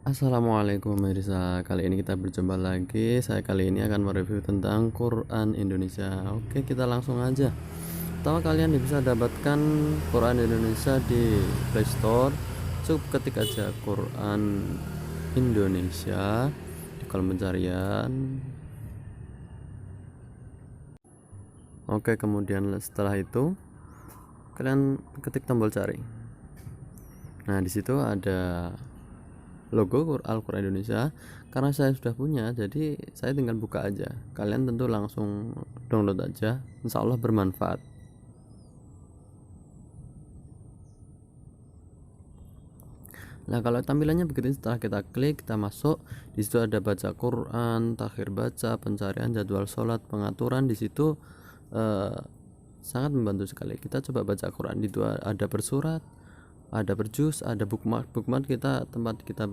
Assalamualaikum Mirza. Kali ini kita berjumpa lagi. Saya kali ini akan mereview tentang Quran Indonesia. Oke, kita langsung aja. Pertama, kalian bisa dapatkan Quran Indonesia di Play Store. Cukup ketik aja Quran Indonesia di kolom pencarian. Oke, kemudian setelah itu kalian ketik tombol cari. Nah, di situ ada logo Al-Quran Indonesia. Karena saya sudah punya, jadi saya tinggal buka aja. Kalian tentu langsung download aja, insya Allah bermanfaat. Nah, kalau tampilannya begitu, setelah kita klik, kita masuk. Di situ ada baca Quran, takhir baca, pencarian, jadwal sholat, pengaturan. Di situ sangat membantu sekali. Kita coba baca Quran. Di situ ada bersurat, ada berjuz, ada bookmark kita, tempat kita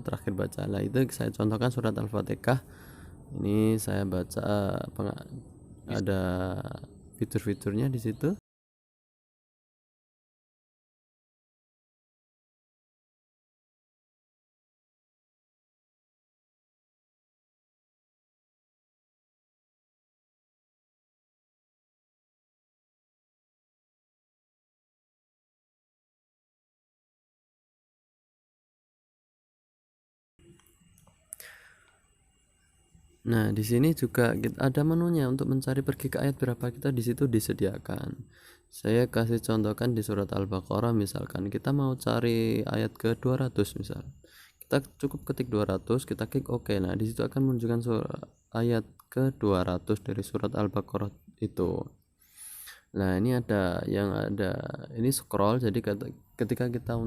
terakhir baca. Nah, itu saya contohkan surat Al-Fatihah. Ini saya baca ada fitur-fiturnya di situ. Nah, di sini juga ada menunya untuk mencari pergi ke ayat berapa, kita di situ disediakan. Saya kasih contohkan di surat Al-Baqarah, misalkan kita mau cari ayat ke 200 misal. Kita cukup ketik 200, kita klik oke. Nah, di situ akan menunjukkan ayat ke 200 dari surat Al-Baqarah itu. Nah, ini ada ini scroll, jadi ketika kita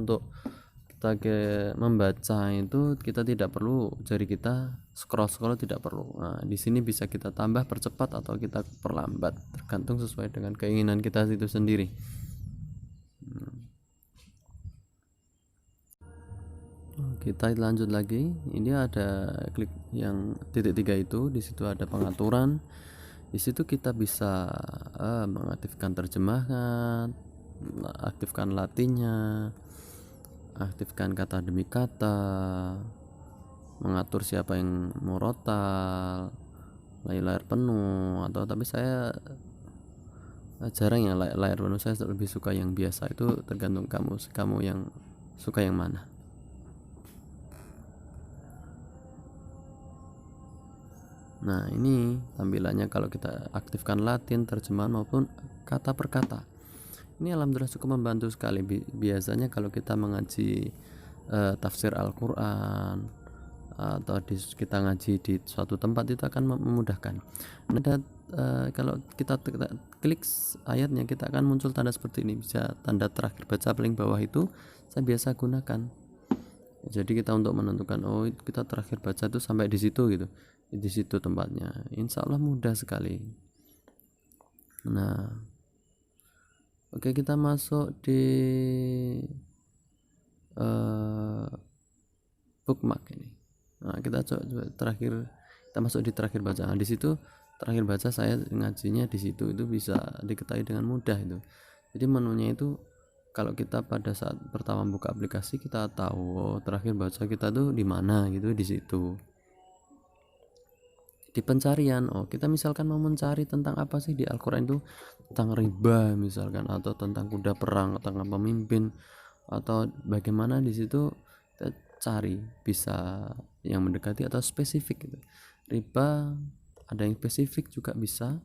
membaca itu kita tidak perlu jari kita scroll tidak perlu. Nah, di sini bisa kita tambah, percepat, atau kita perlambat, tergantung sesuai dengan keinginan kita itu sendiri. Kita lanjut lagi. Ini ada klik yang titik 3 itu, di situ ada pengaturan. Di situ kita bisa mengaktifkan terjemahan, aktifkan latihnya, aktifkan kata demi kata, mengatur siapa yang murotal, layar penuh, atau tapi saya jarang ya layar penuh, saya lebih suka yang biasa. Itu tergantung kamu yang suka yang mana. Nah, ini tampilannya kalau kita aktifkan Latin, terjemahan maupun kata per kata. Ini alhamdulillah cukup membantu sekali. Biasanya kalau kita mengaji tafsir Al-Quran atau kita ngaji di suatu tempat, itu akan memudahkan. Ada kalau kita klik ayatnya, kita akan muncul tanda seperti ini. Bisa tanda terakhir baca paling bawah itu saya biasa gunakan. Jadi kita untuk menentukan kita terakhir baca itu sampai di situ gitu. Di situ tempatnya. Insya Allah mudah sekali. Nah, oke, kita masuk di bookmark ini. Nah, kita coba terakhir, kita masuk di terakhir bacaan. Di situ terakhir baca saya ngajinya di situ, itu bisa diketahui dengan mudah itu. Jadi menunya itu kalau kita pada saat pertama buka aplikasi, kita tahu terakhir baca kita tuh di mana gitu, di situ. Di pencarian, kita misalkan mau mencari tentang apa sih di Al-Quran itu, tentang riba misalkan, atau tentang kuda perang, tentang pemimpin, atau bagaimana, di situ kita cari, bisa yang mendekati atau spesifik gitu. Riba ada yang spesifik juga bisa.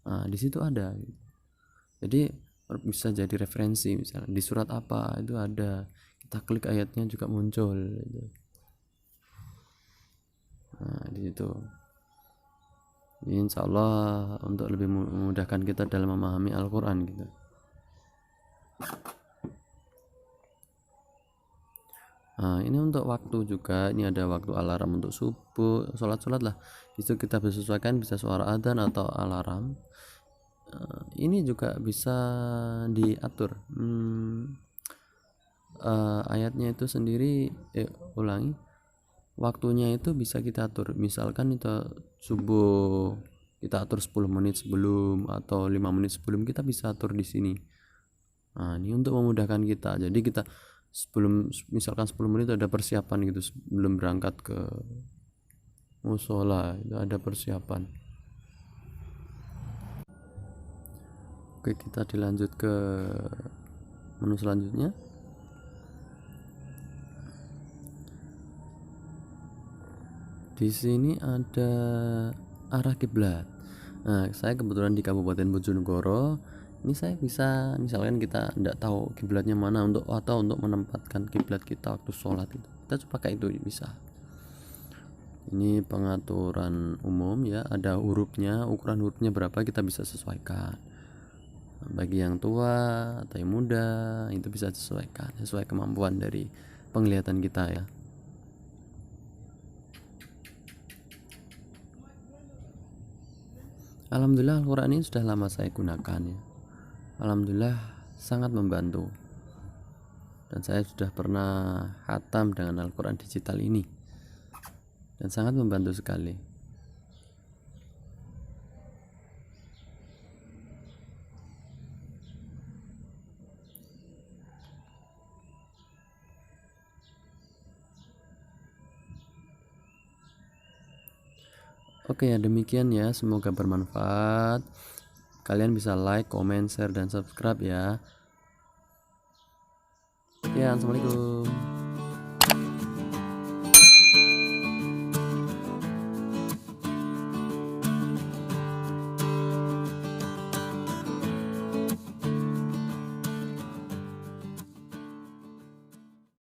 Nah, di situ ada gitu. Jadi bisa jadi referensi, misalnya di surat apa itu ada, kita klik ayatnya juga muncul gitu. Nah, di situ insya Allah untuk lebih memudahkan kita dalam memahami Al-Quran gitu. Nah, ini untuk waktu juga, ini ada waktu alarm untuk subuh, sholat lah. Itu kita sesuaikan, bisa suara adzan atau alarm. Ini juga bisa diatur. Ayatnya itu sendiri, ulangi, waktunya itu bisa kita atur. Misalkan itu subuh, kita atur 10 menit sebelum atau 5 menit sebelum, kita bisa atur di sini. Nah, ini untuk memudahkan kita. Jadi kita misalkan 10 menit ada persiapan gitu sebelum berangkat ke musola, itu ada persiapan. Oke, kita dilanjut ke menu selanjutnya. Di sini ada arah kiblat. Nah, saya kebetulan di Kabupaten Bojonegoro. Ini saya bisa, misalkan kita tidak tahu kiblatnya mana untuk menempatkan kiblat kita waktu sholat itu, kita coba pakai itu bisa. Ini pengaturan umum ya, ada hurufnya, ukuran hurufnya berapa kita bisa sesuaikan. Bagi yang tua atau yang muda itu bisa disesuaikan sesuai kemampuan dari penglihatan kita ya. Alhamdulillah Al-Quran ini sudah lama saya gunakan ya. Alhamdulillah sangat membantu. Dan saya sudah pernah khatam dengan Al-Quran digital ini. Dan sangat membantu sekali. Oke ya, demikian ya, semoga bermanfaat. Kalian bisa like, comment, share, dan subscribe ya. Ya, assalamualaikum.